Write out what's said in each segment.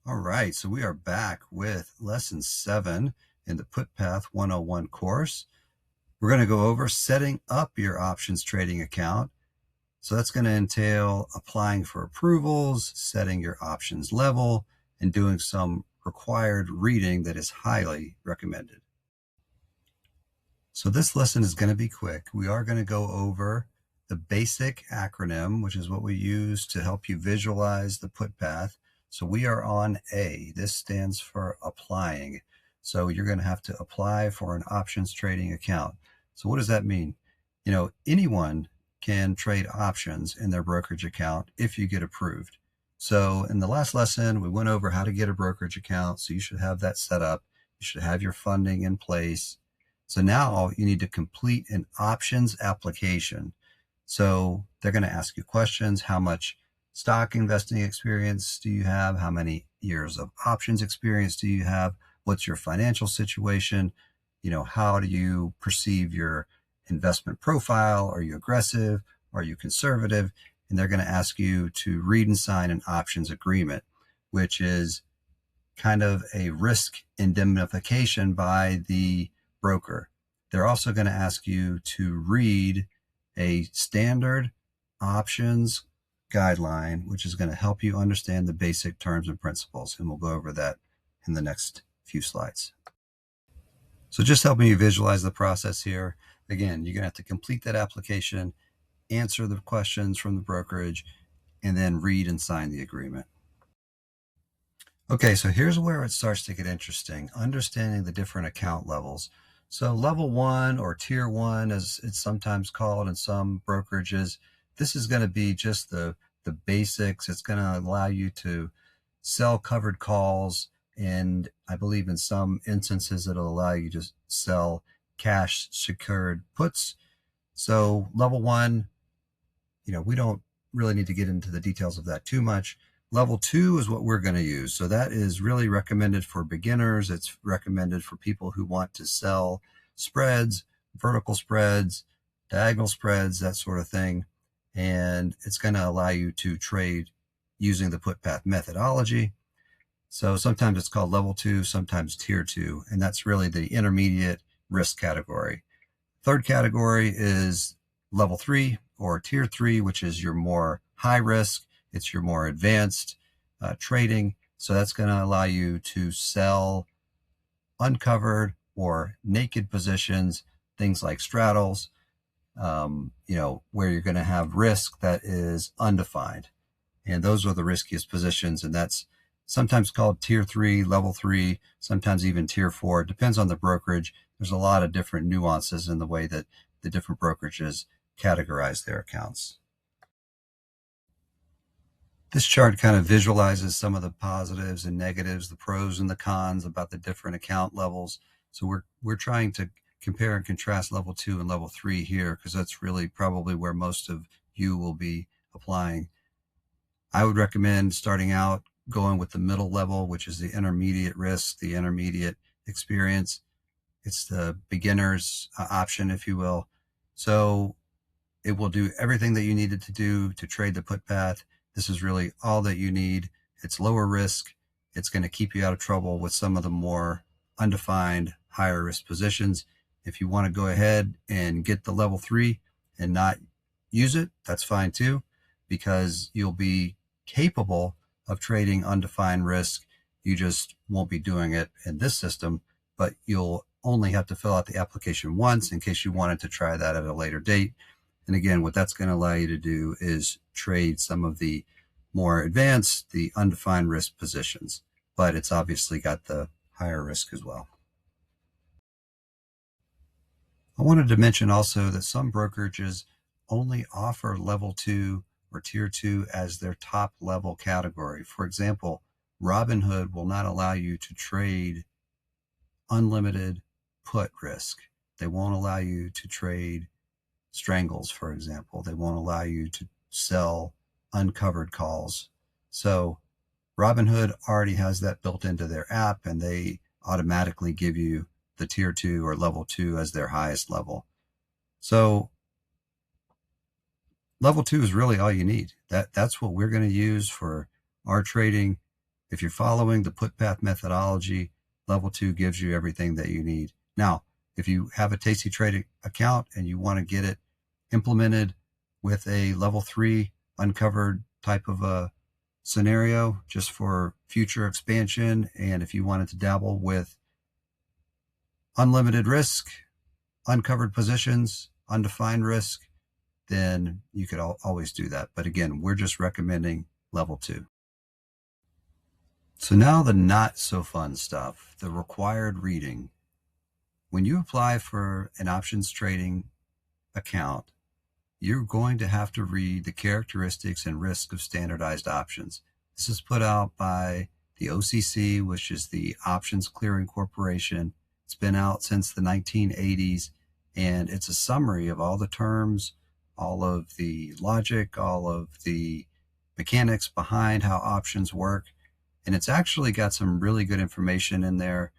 All right, so we are back with lesson 7 in the Put Path 101 course. We're going to go over setting up your options trading account. So that's going to entail applying for approvals, setting your options level, and doing some required reading that is highly recommended. So this lesson is going to be quick. We are going to go over the basic acronym, which is what we use to help you visualize the put path. So we are on A. This stands for applying. So you're going to have to apply for an options trading account. So what does that mean? Anyone can trade options in their brokerage account if you get approved. So in the last lesson, we went over how to get a brokerage account. So you should have that set up. You should have your funding in place. So now you need to complete an options application. So they're going to ask you questions. How much stock investing experience do you have? How many years of options experience do you have? What's your financial situation? How do you perceive your investment profile? Are you aggressive? Are you conservative? And they're going to ask you to read and sign an options agreement, which is kind of a risk indemnification by the broker. They're also going to ask you to read a standard options guideline, which is going to help you understand the basic terms and principles. And we'll go over that in the next few slides. So just helping you visualize the process here. Again, you're going to have to complete that application, answer the questions from the brokerage, and then read and sign the agreement. Okay, so here's where it starts to get interesting, understanding the different account levels. So level 1 or tier 1, as it's sometimes called in some brokerages, this is going to be just the basics. It's going to allow you to sell covered calls, and I believe in some instances it'll allow you to sell cash secured puts. So level 1, we don't really need to get into the details of that too much. Level 2 is what we're going to use. So that is really recommended for beginners. It's recommended for people who want to sell spreads, vertical spreads, diagonal spreads, that sort of thing. And it's going to allow you to trade using the put path methodology. So sometimes it's called level 2, sometimes tier 2, and that's really the intermediate risk category. Third category is level 3 or tier 3, which is your more high risk. It's your more advanced trading. So that's going to allow you to sell uncovered or naked positions, things like straddles, where you're going to have risk that is undefined. And those are the riskiest positions. And that's sometimes called tier 3, level 3, sometimes even tier 4. It depends on the brokerage. There's a lot of different nuances in the way that the different brokerages categorize their accounts. This chart kind of visualizes some of the positives and negatives, the pros and the cons about the different account levels. So we're trying to compare and contrast level 2 and level 3 here, because that's really probably where most of you will be applying. I would recommend starting out going with the middle level, which is the intermediate risk, the intermediate experience. It's the beginner's option, if you will. So it will do everything that you needed to do to trade the put path. This is really all that you need. It's lower risk. It's going to keep you out of trouble with some of the more undefined, higher risk positions. If you want to go ahead and get the level 3 and not use it, that's fine too, because you'll be capable of trading undefined risk. You just won't be doing it in this system, but you'll only have to fill out the application once in case you wanted to try that at a later date. And again, what that's going to allow you to do is trade some of the more advanced, the undefined risk positions, but it's obviously got the higher risk as well. I wanted to mention also that some brokerages only offer level 2 or tier 2 as their top level category. For example, Robinhood will not allow you to trade unlimited put risk. They won't allow you to trade strangles, for example. They won't allow you to sell uncovered calls. So Robinhood already has that built into their app, and they automatically give you the tier 2 or level 2 as their highest level. So level 2 is really all you need. That's what we're going to use for our trading. If you're following the put path methodology, level 2 gives you everything that you need. Now, if you have a Tasty Trade account and you want to get it implemented with a level 3 uncovered type of a scenario just for future expansion, and if you wanted to dabble with unlimited risk, uncovered positions, undefined risk, then you could always do that. But again, we're just recommending level 2. So now the not so fun stuff, the required reading. When you apply for an options trading account, you're going to have to read the characteristics and risk of standardized options. This is put out by the OCC, which is the Options Clearing Corporation. It's been out since the 1980s, and it's a summary of all the terms, all of the logic, all of the mechanics behind how options work. And it's actually got some really good information in there.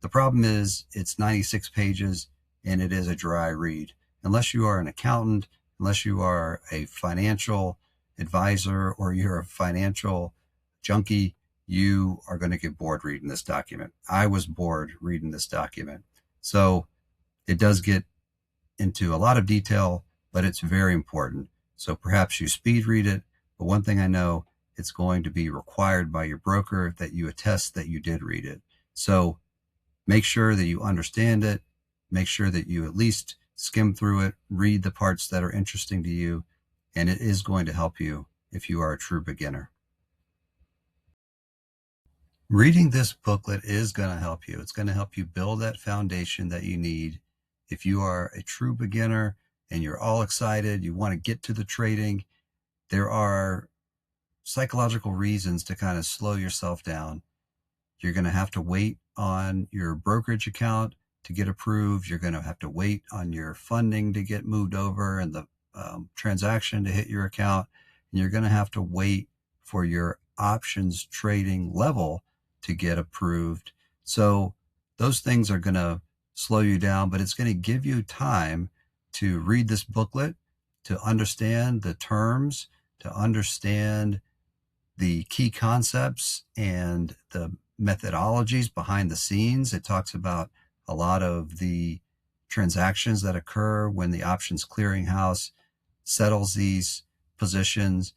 The problem is it's 96 pages and it is a dry read. Unless you are an accountant, unless you are a financial advisor or you're a financial junkie, you are going to get bored reading this document. I was bored reading this document. So it does get into a lot of detail, but it's very important. So perhaps you speed read it. But one thing I know, it's going to be required by your broker that you attest that you did read it. So make sure that you understand it. Make sure that you at least skim through it, read the parts that are interesting to you, and it is going to help you if you are a true beginner. Reading this booklet is going to help you. It's going to help you build that foundation that you need. If you are a true beginner and you're all excited, you want to get to the trading, there are psychological reasons to kind of slow yourself down. You're going to have to wait on your brokerage account to get approved. You're going to have to wait on your funding to get moved over and the transaction to hit your account. And you're going to have to wait for your options trading level to get approved. So those things are going to slow you down, but it's going to give you time to read this booklet, to understand the terms, to understand the key concepts and the methodologies behind the scenes. It talks about a lot of the transactions that occur when the options clearinghouse settles these positions.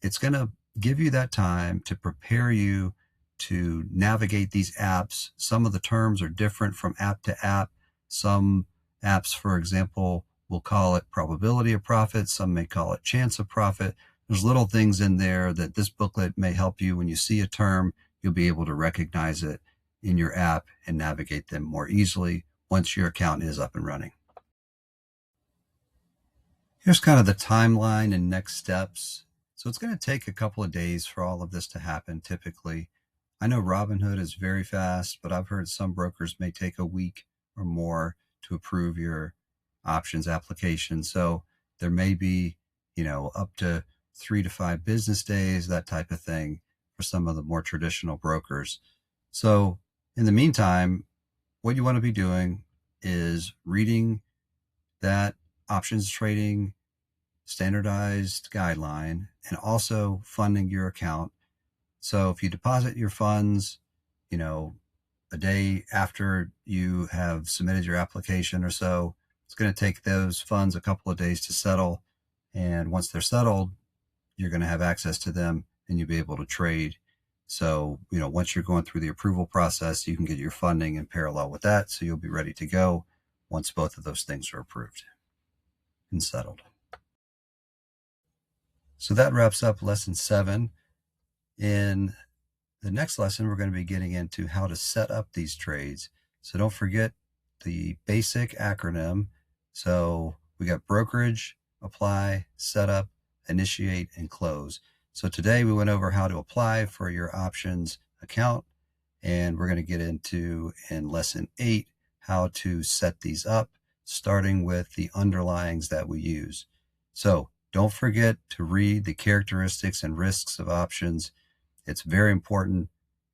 It's going to give you that time to prepare you to navigate these apps. Some of the terms are different from app to app. Some apps, for example, will call it probability of profit. Some may call it chance of profit. There's little things in there that this booklet may help you. When you see a term, you'll be able to recognize it in your app and navigate them more easily once your account is up and running. Here's kind of the timeline and next steps. So it's going to take a couple of days for all of this to happen typically. I know Robinhood is very fast, but I've heard some brokers may take a week or more to approve your options application. So there may be, up to 3 to 5 business days, that type of thing for some of the more traditional brokers. So in the meantime, what you want to be doing is reading that options trading standardized guideline and also funding your account. So if you deposit your funds, a day after you have submitted your application or so, it's going to take those funds a couple of days to settle. And once they're settled, you're going to have access to them and you'll be able to trade. So, once you're going through the approval process, you can get your funding in parallel with that. So you'll be ready to go once both of those things are approved and settled. So that wraps up lesson 7. In the next lesson, we're going to be getting into how to set up these trades. So don't forget the basic acronym. So we got brokerage, apply, set up, initiate, and close. So today we went over how to apply for your options account, and we're going to get into in lesson 8 how to set these up, starting with the underlyings that we use. So don't forget to read the characteristics and risks of options. It's very important,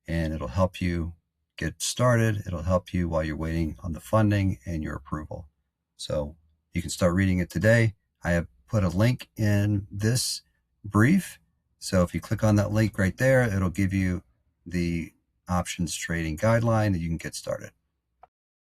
and it'll help you get started. It'll help you while you're waiting on the funding and your approval. So you can start reading it today. I have put a link in this brief. So if you click on that link right there, it'll give you the options trading guideline, and you can get started.